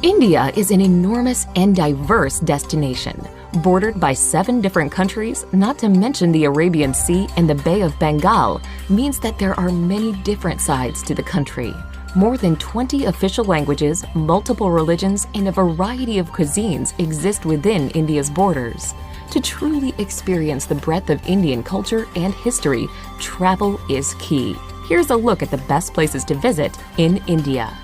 India is an enormous and diverse destination, bordered by 7 different countries, not to mention the Arabian Sea and the Bay of Bengal, means that there are many different sides to the country. More than 20 official languages, multiple religions, and a variety of cuisines exist within India's borders. To truly experience the breadth of Indian culture and history, travel is key. Here's a look at the best places to visit in India.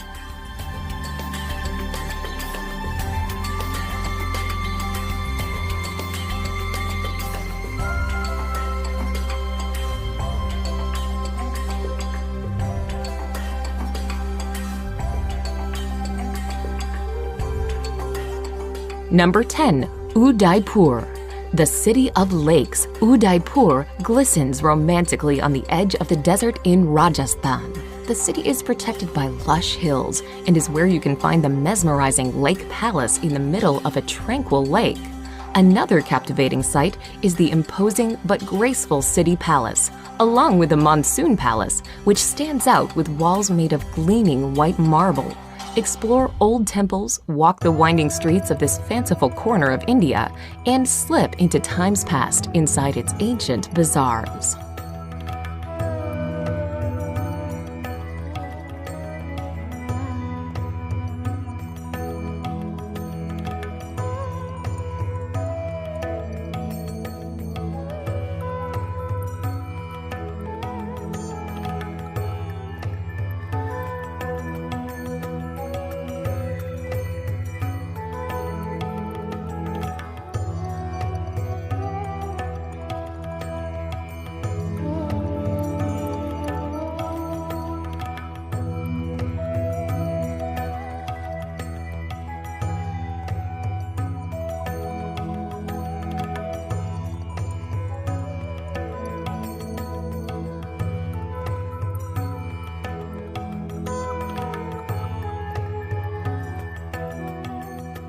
Number 10. Udaipur. The city of lakes, Udaipur glistens romantically on the edge of the desert in Rajasthan. The city is protected by lush hills and is where you can find the mesmerizing Lake Palace in the middle of a tranquil lake. Another captivating sight is the imposing but graceful city palace, along with the Monsoon Palace, which stands out with walls made of gleaming white marble. Explore old temples, walk the winding streets of this fanciful corner of India, and slip into times past inside its ancient bazaars.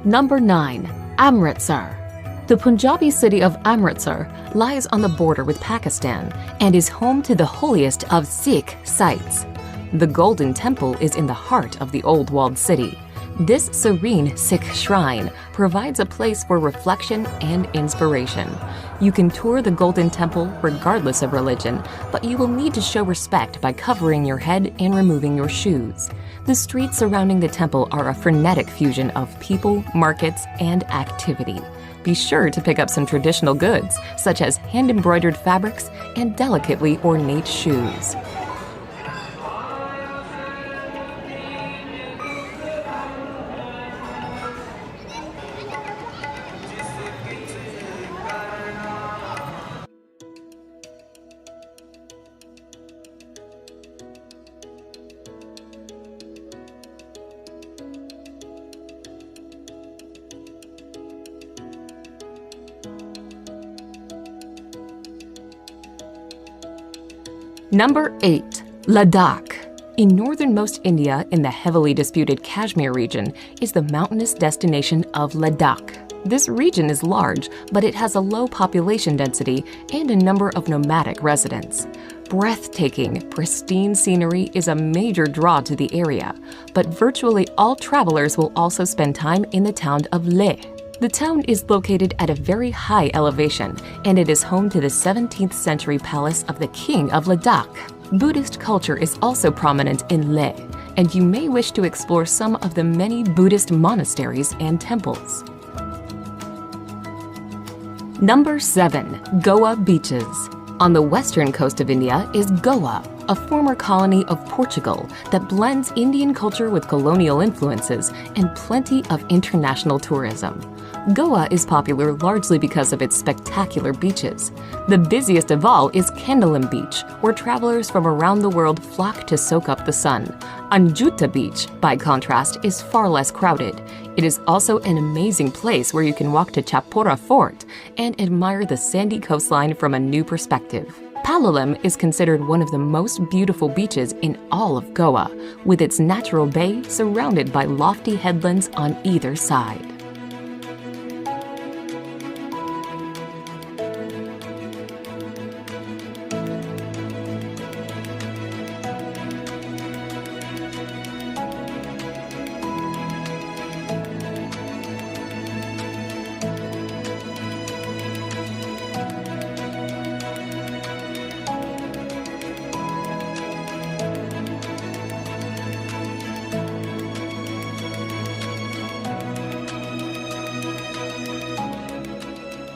Number 9. Amritsar. The Punjabi city of Amritsar lies on the border with Pakistan and is home to the holiest of Sikh sites. The Golden Temple is in the heart of the old walled city. This serene Sikh shrine provides a place for reflection and inspiration. You can tour the Golden Temple regardless of religion, but you will need to show respect by covering your head and removing your shoes. The streets surrounding the temple are a frenetic fusion of people, markets, and activity. Be sure to pick up some traditional goods, such as hand-embroidered fabrics and delicately ornate shoes. Number 8. Ladakh. In northernmost India, in the heavily disputed Kashmir region, is the mountainous destination of Ladakh. This region is large, but it has a low population density and a number of nomadic residents. Breathtaking, pristine scenery is a major draw to the area, but virtually all travelers will also spend time in the town of Leh. The town is located at a very high elevation, and it is home to the 17th century palace of the King of Ladakh. Buddhist culture is also prominent in Leh, and you may wish to explore some of the many Buddhist monasteries and temples. Number 7. Goa beaches. On the western coast of India is Goa, a former colony of Portugal that blends Indian culture with colonial influences and plenty of international tourism. Goa is popular largely because of its spectacular beaches. The busiest of all is Candolim Beach, where travelers from around the world flock to soak up the sun. Anjuta Beach, by contrast, is far less crowded. It is also an amazing place where you can walk to Chapora Fort and admire the sandy coastline from a new perspective. Palolem is considered one of the most beautiful beaches in all of Goa, with its natural bay surrounded by lofty headlands on either side.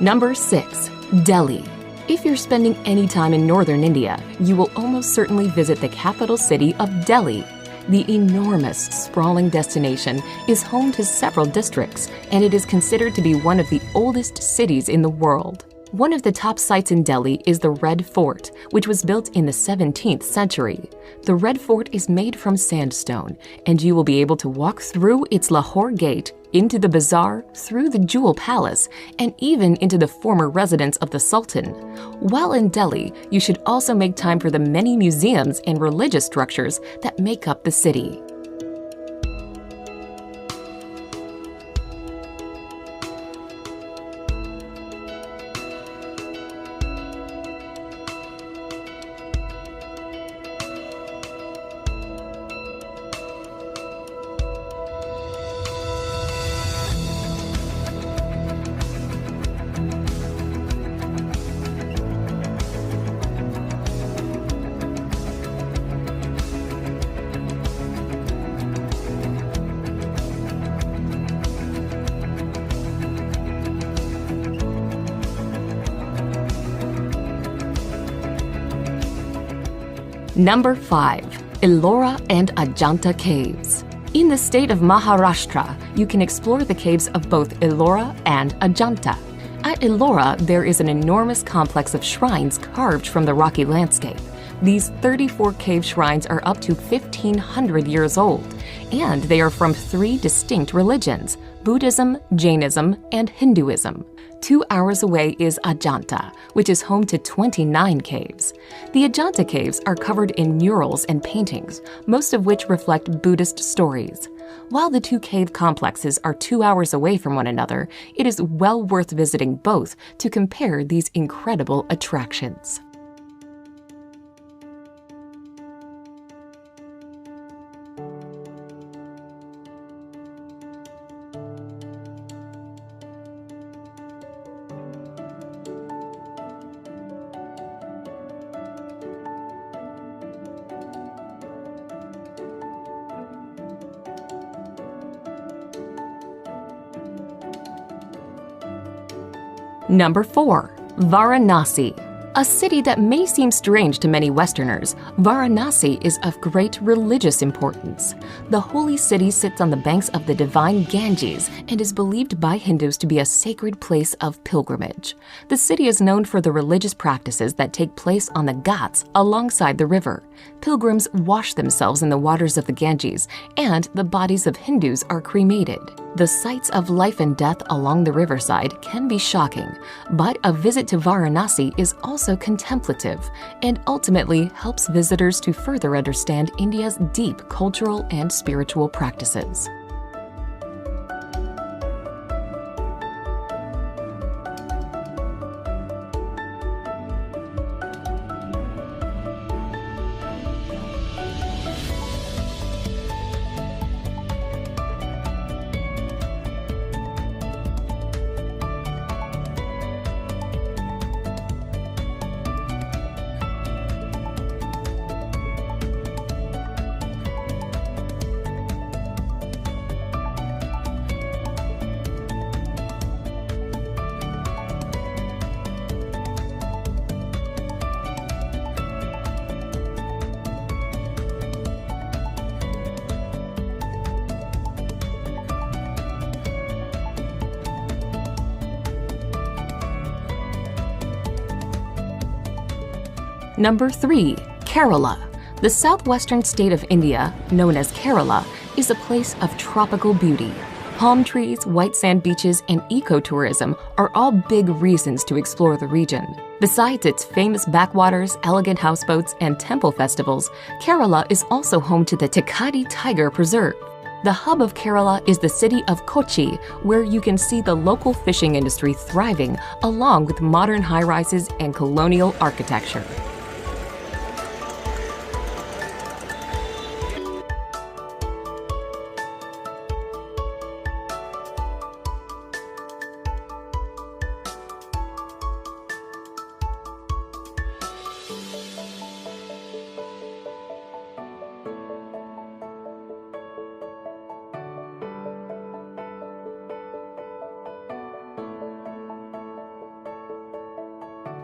Number 6. Delhi. If you're spending any time in northern India, you will almost certainly visit the capital city of Delhi. The enormous, sprawling destination is home to several districts, and it is considered to be one of the oldest cities in the world. One of the top sites in Delhi is the Red Fort, which was built in the 17th century. The Red Fort is made from sandstone, and you will be able to walk through its Lahore Gate, into the bazaar, through the Jewel Palace, and even into the former residence of the Sultan. While in Delhi, you should also make time for the many museums and religious structures that make up the city. Number 5. Ellora and Ajanta Caves. In the state of Maharashtra, you can explore the caves of both Ellora and Ajanta. At Ellora, there is an enormous complex of shrines carved from the rocky landscape. These 34 cave shrines are up to 1,500 years old, and they are from 3 distinct religions: Buddhism, Jainism, and Hinduism. 2 hours away is Ajanta, which is home to 29 caves. The Ajanta caves are covered in murals and paintings, most of which reflect Buddhist stories. While the 2 cave complexes are 2 hours away from one another, it is well worth visiting both to compare these incredible attractions. Number 4. Varanasi. A city that may seem strange to many Westerners, Varanasi is of great religious importance. The holy city sits on the banks of the divine Ganges and is believed by Hindus to be a sacred place of pilgrimage. The city is known for the religious practices that take place on the Ghats alongside the river. Pilgrims wash themselves in the waters of the Ganges, and the bodies of Hindus are cremated. The sights of life and death along the riverside can be shocking, but a visit to Varanasi is also contemplative and ultimately helps visitors to further understand India's deep cultural and spiritual practices. Number 3. Kerala. The southwestern state of India, known as Kerala, is a place of tropical beauty. Palm trees, white sand beaches, and ecotourism are all big reasons to explore the region. Besides its famous backwaters, elegant houseboats, and temple festivals, Kerala is also home to the Thekkady Tiger Preserve. The hub of Kerala is the city of Kochi, where you can see the local fishing industry thriving along with modern high-rises and colonial architecture.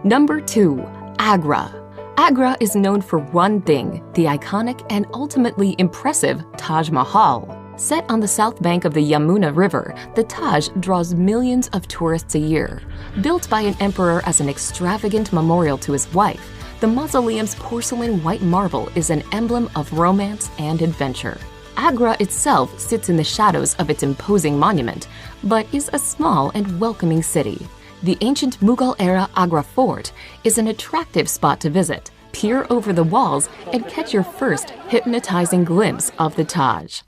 Number 2. Agra. Agra is known for one thing, the iconic and ultimately impressive Taj Mahal. Set on the south bank of the Yamuna River, the Taj draws millions of tourists a year. Built by an emperor as an extravagant memorial to his wife, the mausoleum's porcelain white marble is an emblem of romance and adventure. Agra itself sits in the shadows of its imposing monument, but is a small and welcoming city. The ancient Mughal-era Agra Fort is an attractive spot to visit. Peer over the walls and catch your first hypnotizing glimpse of the Taj.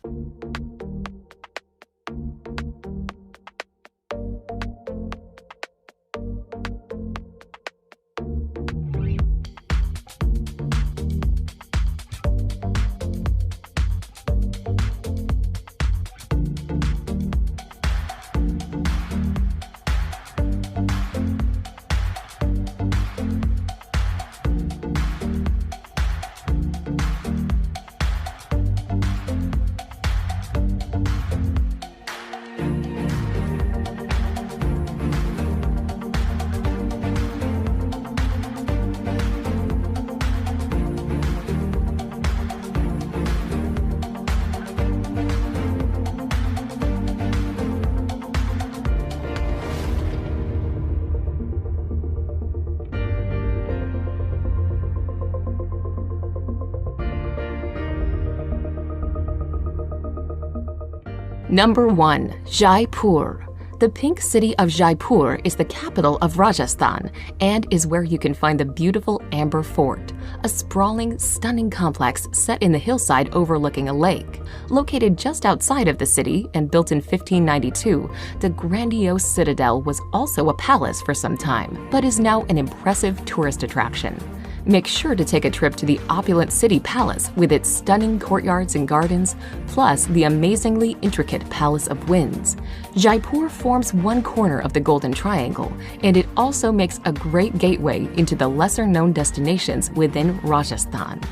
Number 1. Jaipur. The pink city of Jaipur is the capital of Rajasthan and is where you can find the beautiful Amber Fort, a sprawling, stunning complex set in the hillside overlooking a lake. Located just outside of the city and built in 1592, the grandiose citadel was also a palace for some time, but is now an impressive tourist attraction. Make sure to take a trip to the opulent city palace with its stunning courtyards and gardens, plus the amazingly intricate Palace of Winds. Jaipur forms one corner of the Golden Triangle, and it also makes a great gateway into the lesser-known destinations within Rajasthan.